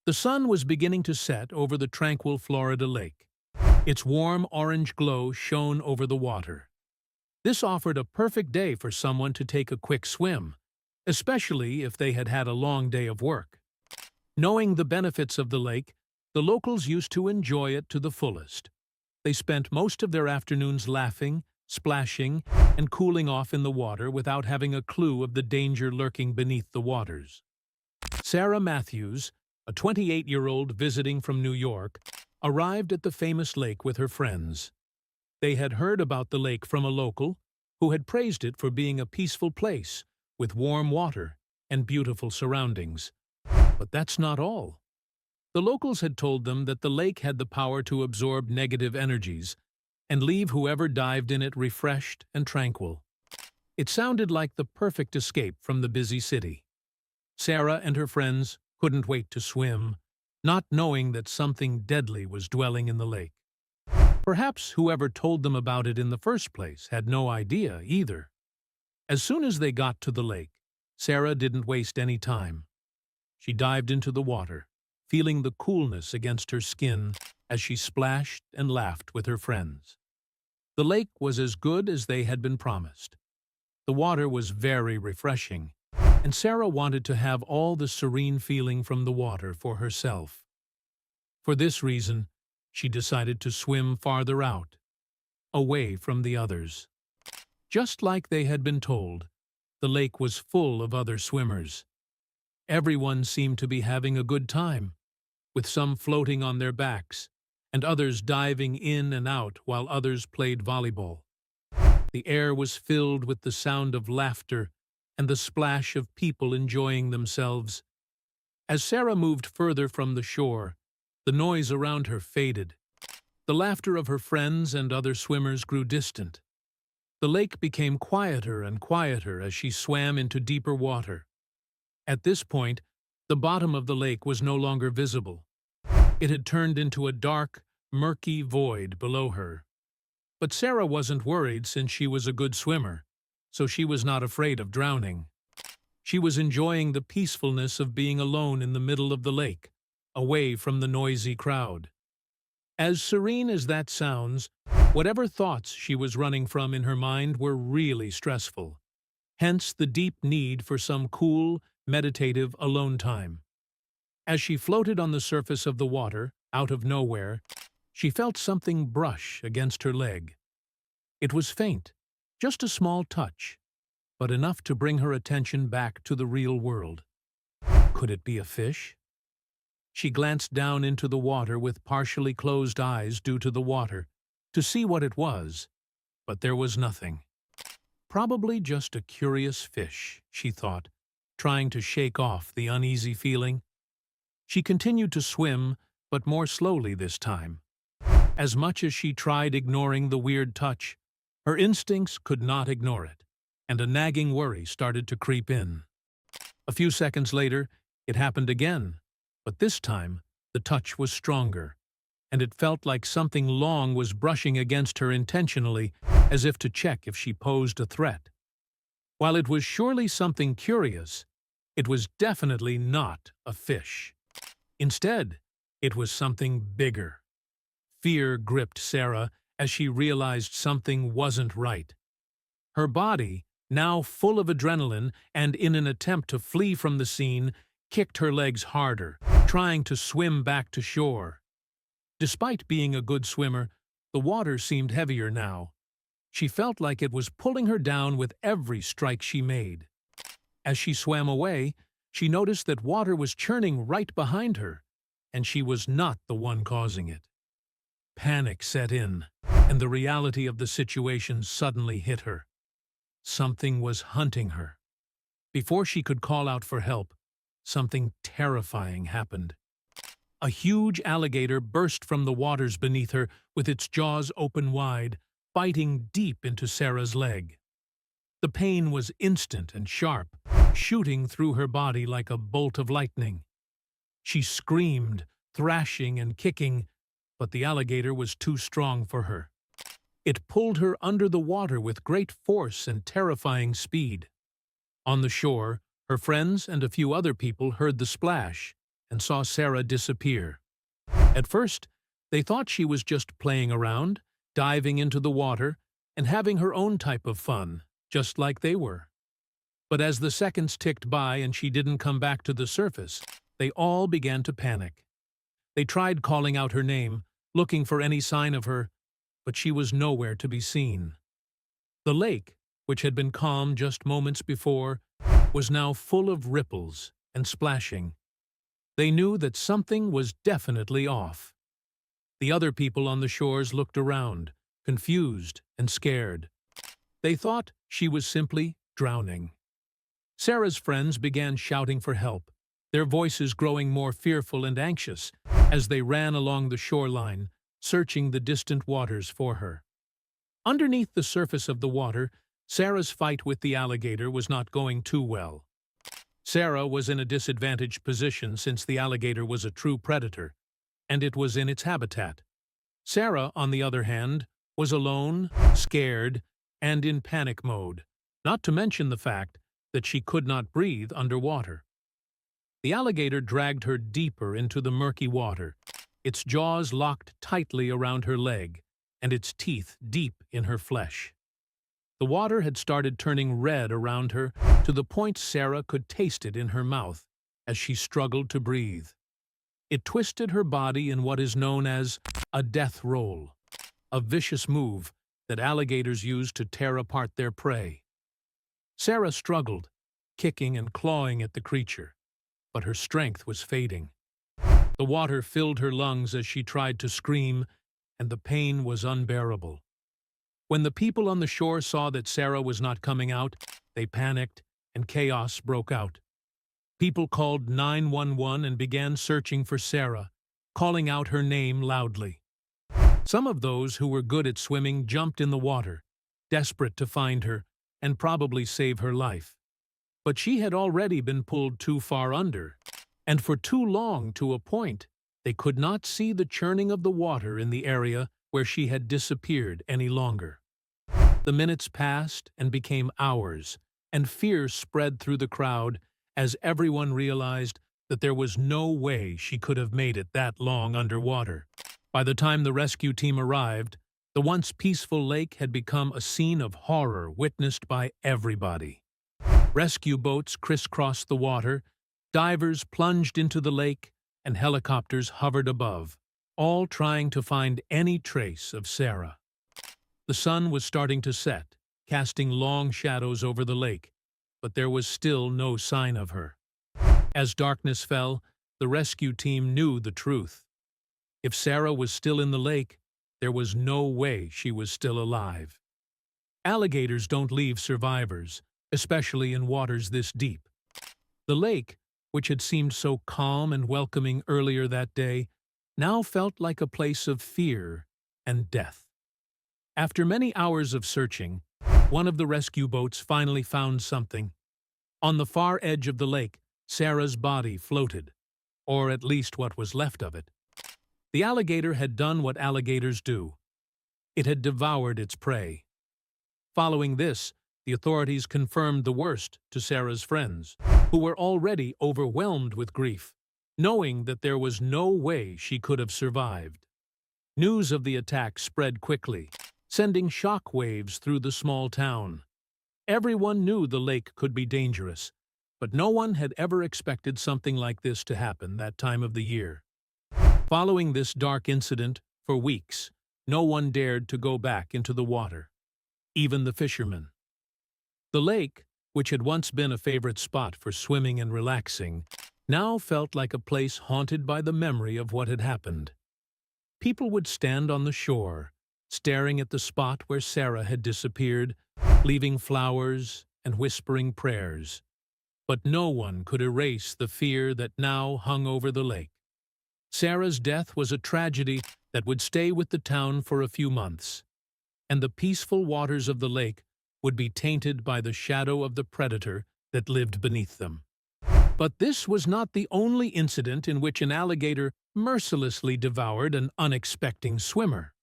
The sun was beginning to set over the tranquil Florida lake. Its warm orange glow shone over the water. This offered a perfect day for someone to take a quick swim, especially if they had had a long day of work. Knowing the benefits of the lake, the locals used to enjoy it to the fullest. They spent most of their afternoons laughing, splashing, and cooling off in the water without having a clue of the danger lurking beneath the waters. Sarah Matthews, a 28-year-old visiting from New York, arrived at the famous lake with her friends. They had heard about the lake from a local who had praised it for being a peaceful place with warm water and beautiful surroundings. But that's not all. The locals had told them that the lake had the power to absorb negative energies and leave whoever dived in it refreshed and tranquil. It sounded like the perfect escape from the busy city. Sarah and her friends couldn't wait to swim, not knowing that something deadly was dwelling in the lake. Perhaps whoever told them about it in the first place had no idea either. As soon as they got to the lake, Sarah didn't waste any time. She dived into the water, feeling the coolness against her skin as she splashed and laughed with her friends. The lake was as good as they had been promised. The water was very refreshing, and Sarah wanted to have all the serene feeling from the water for herself. For this reason, she decided to swim farther out, away from the others. Just like they had been told, the lake was full of other swimmers. Everyone seemed to be having a good time, with some floating on their backs, and others diving in and out while others played volleyball. The air was filled with the sound of laughter and the splash of people enjoying themselves. As Sarah moved further from the shore, the noise around her faded. The laughter of her friends and other swimmers grew distant. The lake became quieter and quieter as she swam into deeper water. At this point, the bottom of the lake was no longer visible. It had turned into a dark, murky void below her. But Sarah wasn't worried since she was a good swimmer, so she was not afraid of drowning. She was enjoying the peacefulness of being alone in the middle of the lake, away from the noisy crowd. As serene as that sounds, whatever thoughts she was running from in her mind were really stressful. Hence the deep need for some cool, meditative alone time. As she floated on the surface of the water, out of nowhere, she felt something brush against her leg. It was faint, just a small touch, but enough to bring her attention back to the real world. Could it be a fish? She glanced down into the water with partially closed eyes due to the water, to see what it was, but there was nothing. Probably just a curious fish, she thought, trying to shake off the uneasy feeling. She continued to swim, but more slowly this time. As much as she tried ignoring the weird touch, her instincts could not ignore it, and a nagging worry started to creep in. A few seconds later, it happened again, but this time the touch was stronger, and it felt like something long was brushing against her intentionally, as if to check if she posed a threat. While it was surely something curious, it was definitely not a fish. Instead, it was something bigger. Fear gripped Sarah as she realized something wasn't right. Her body, now full of adrenaline and in an attempt to flee from the scene, kicked her legs harder, trying to swim back to shore. Despite being a good swimmer, the water seemed heavier now. She felt like it was pulling her down with every strike she made. As she swam away, she noticed that water was churning right behind her, and she was not the one causing it. Panic set in, and the reality of the situation suddenly hit her. Something was hunting her. Before she could call out for help, something terrifying happened. A huge alligator burst from the waters beneath her with its jaws open wide, biting deep into Sarah's leg. The pain was instant and sharp, shooting through her body like a bolt of lightning. She screamed, thrashing and kicking, but the alligator was too strong for her. It pulled her under the water with great force and terrifying speed. On the shore, her friends and a few other people heard the splash, and saw Sarah disappear. At first, they thought she was just playing around, diving into the water, and having her own type of fun, just like they were. But as the seconds ticked by and she didn't come back to the surface, they all began to panic. They tried calling out her name, looking for any sign of her, but she was nowhere to be seen. The lake, which had been calm just moments before, was now full of ripples and splashing. They knew that something was definitely off. The other people on the shores looked around, confused and scared. They thought she was simply drowning. Sarah's friends began shouting for help, their voices growing more fearful and anxious as they ran along the shoreline, searching the distant waters for her. Underneath the surface of the water, Sarah's fight with the alligator was not going too well. Sarah was in a disadvantaged position since the alligator was a true predator, and it was in its habitat. Sarah, on the other hand, was alone, scared, and in panic mode, not to mention the fact that she could not breathe underwater. The alligator dragged her deeper into the murky water, its jaws locked tightly around her leg, and its teeth deep in her flesh. The water had started turning red around her to the point Sarah could taste it in her mouth as she struggled to breathe. It twisted her body in what is known as a death roll, a vicious move that alligators use to tear apart their prey. Sarah struggled, kicking and clawing at the creature, but her strength was fading. The water filled her lungs as she tried to scream, and the pain was unbearable. When the people on the shore saw that Sarah was not coming out, they panicked and chaos broke out. People called 911 and began searching for Sarah, calling out her name loudly. Some of those who were good at swimming jumped in the water, desperate to find her and probably save her life. But she had already been pulled too far under, and for too long to a point they could not see the churning of the water in the area where she had disappeared any longer. The minutes passed and became hours, and fear spread through the crowd as everyone realized that there was no way she could have made it that long underwater. By the time the rescue team arrived, the once peaceful lake had become a scene of horror witnessed by everybody. Rescue boats crisscrossed the water, divers plunged into the lake, and helicopters hovered above, all trying to find any trace of Sarah. The sun was starting to set, casting long shadows over the lake, but there was still no sign of her. As darkness fell, the rescue team knew the truth. If Sarah was still in the lake, there was no way she was still alive. Alligators don't leave survivors, especially in waters this deep. The lake, which had seemed so calm and welcoming earlier that day, now felt like a place of fear and death. After many hours of searching, one of the rescue boats finally found something. On the far edge of the lake, Sarah's body floated, or at least what was left of it. The alligator had done what alligators do. It had devoured its prey. Following this, the authorities confirmed the worst to Sarah's friends, who were already overwhelmed with grief, knowing that there was no way she could have survived. News of the attack spread quickly, sending shock waves through the small town. Everyone knew the lake could be dangerous, but no one had ever expected something like this to happen that time of the year. Following this dark incident, for weeks, no one dared to go back into the water, even the fishermen. The lake, which had once been a favorite spot for swimming and relaxing, now felt like a place haunted by the memory of what had happened. People would stand on the shore, staring at the spot where Sarah had disappeared, leaving flowers and whispering prayers. But no one could erase the fear that now hung over the lake. Sarah's death was a tragedy that would stay with the town for a few months, and the peaceful waters of the lake would be tainted by the shadow of the predator that lived beneath them. But this was not the only incident in which an alligator mercilessly devoured an unexpecting swimmer.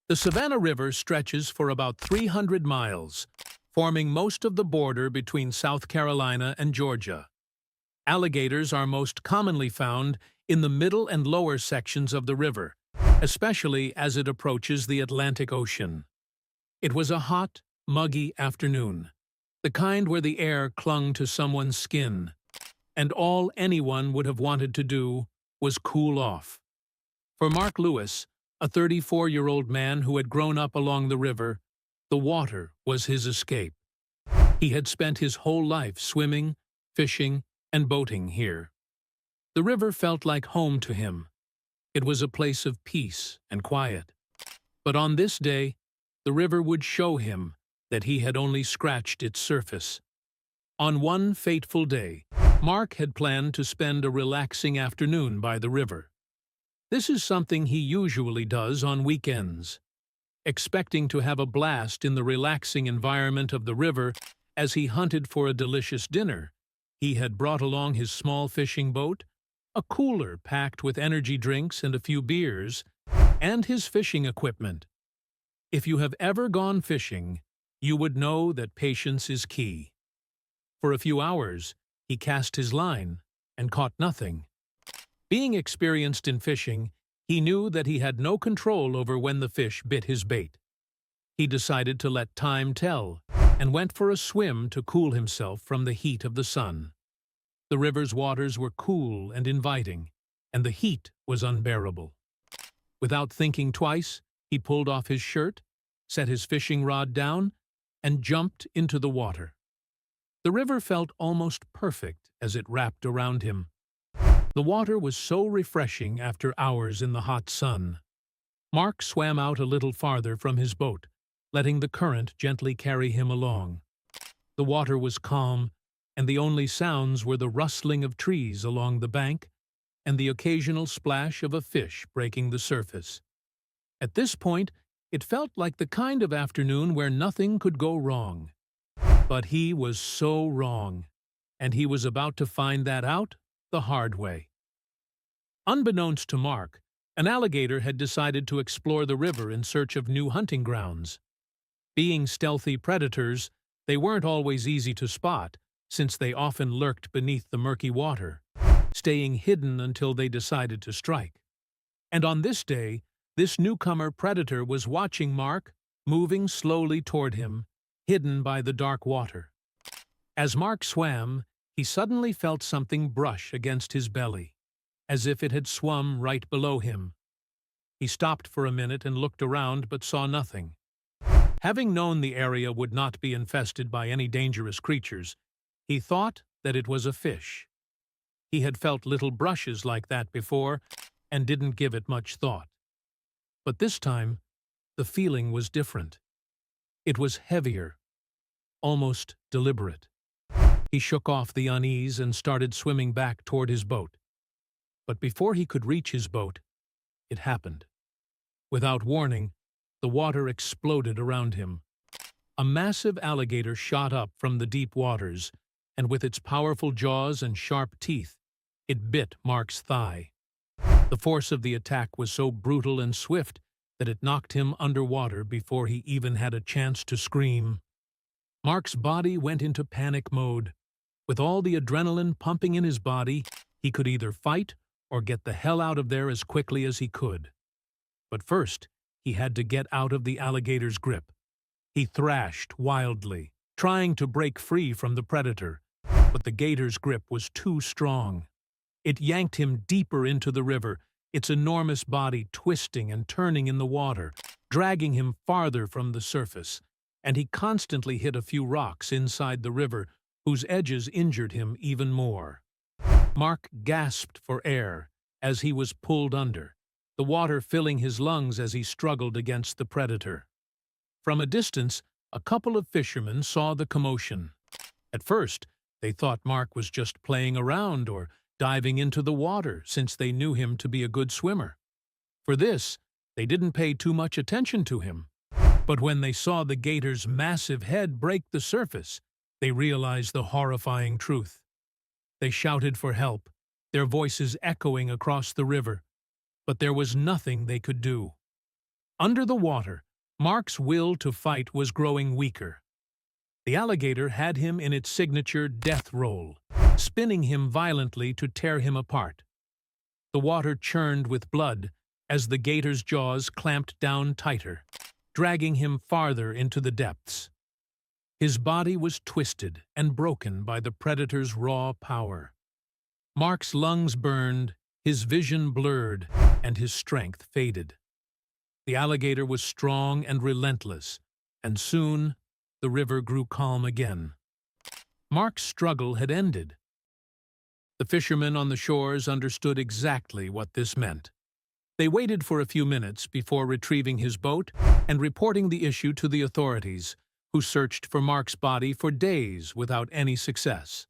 The Savannah River stretches for about 300 miles, forming most of the border between South Carolina and Georgia. Alligators are most commonly found in the middle and lower sections of the river, especially as it approaches the Atlantic Ocean. It was a hot, muggy afternoon, the kind where the air clung to someone's skin, and all anyone would have wanted to do was cool off. For Mark Lewis, a 34-year-old man who had grown up along the river, the water was his escape. He had spent his whole life swimming, fishing, and boating here. The river felt like home to him. It was a place of peace and quiet. But on this day, the river would show him that he had only scratched its surface. On one fateful day, Mark had planned to spend a relaxing afternoon by the river. This is something he usually does on weekends. Expecting to have a blast in the relaxing environment of the river as he hunted for a delicious dinner, he had brought along his small fishing boat, a cooler packed with energy drinks and a few beers, and his fishing equipment. If you have ever gone fishing, you would know that patience is key. For a few hours, he cast his line and caught nothing. Being experienced in fishing, he knew that he had no control over when the fish bit his bait. He decided to let time tell and went for a swim to cool himself from the heat of the sun. The river's waters were cool and inviting, and the heat was unbearable. Without thinking twice, he pulled off his shirt, set his fishing rod down, and jumped into the water. The river felt almost perfect as it wrapped around him. The water was so refreshing after hours in the hot sun. Mark swam out a little farther from his boat, letting the current gently carry him along. The water was calm, and the only sounds were the rustling of trees along the bank and the occasional splash of a fish breaking the surface. At this point, it felt like the kind of afternoon where nothing could go wrong. But he was so wrong, and he was about to find that out the hard way. Unbeknownst to Mark, an alligator had decided to explore the river in search of new hunting grounds. Being stealthy predators, they weren't always easy to spot, since they often lurked beneath the murky water, staying hidden until they decided to strike. And on this day, this newcomer predator was watching Mark, moving slowly toward him, hidden by the dark water. As Mark swam, he suddenly felt something brush against his belly, as if it had swum right below him. He stopped for a minute and looked around but saw nothing. Having known the area would not be infested by any dangerous creatures, he thought that it was a fish. He had felt little brushes like that before and didn't give it much thought. But this time, the feeling was different. It was heavier, almost deliberate. He shook off the unease and started swimming back toward his boat. But before he could reach his boat, it happened. Without warning, the water exploded around him. A massive alligator shot up from the deep waters, and with its powerful jaws and sharp teeth, it bit Mark's thigh. The force of the attack was so brutal and swift that it knocked him underwater before he even had a chance to scream. Mark's body went into panic mode. With all the adrenaline pumping in his body, he could either fight or get the hell out of there as quickly as he could. But first, he had to get out of the alligator's grip. He thrashed wildly, trying to break free from the predator, but the gator's grip was too strong. It yanked him deeper into the river, its enormous body twisting and turning in the water, dragging him farther from the surface, and he constantly hit a few rocks inside the river, whose edges injured him even more. Mark gasped for air as he was pulled under, the water filling his lungs as he struggled against the predator. From a distance, a couple of fishermen saw the commotion. At first, they thought Mark was just playing around or diving into the water since they knew him to be a good swimmer. For this, they didn't pay too much attention to him. But when they saw the gator's massive head break the surface, they realized the horrifying truth. They shouted for help, their voices echoing across the river, but there was nothing they could do. Under the water, Mark's will to fight was growing weaker. The alligator had him in its signature death roll, spinning him violently to tear him apart. The water churned with blood as the gator's jaws clamped down tighter, dragging him farther into the depths. His body was twisted and broken by the predator's raw power. Mark's lungs burned, his vision blurred, and his strength faded. The alligator was strong and relentless, and soon the river grew calm again. Mark's struggle had ended. The fishermen on the shores understood exactly what this meant. They waited for a few minutes before retrieving his boat and reporting the issue to the authorities, who searched for Mark's body for days without any success.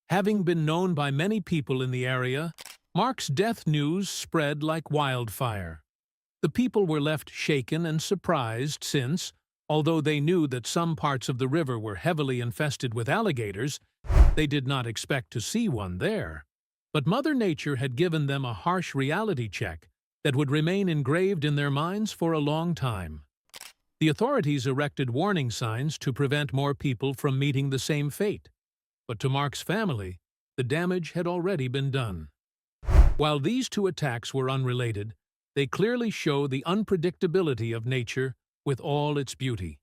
Having been known by many people in the area, Mark's death news spread like wildfire. The people were left shaken and surprised since, although they knew that some parts of the river were heavily infested with alligators, they did not expect to see one there. But Mother Nature had given them a harsh reality check that would remain engraved in their minds for a long time. The authorities erected warning signs to prevent more people from meeting the same fate. But to Mark's family, the damage had already been done. While these two attacks were unrelated, they clearly show the unpredictability of nature with all its beauty.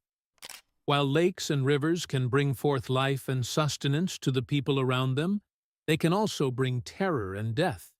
While lakes and rivers can bring forth life and sustenance to the people around them, they can also bring terror and death.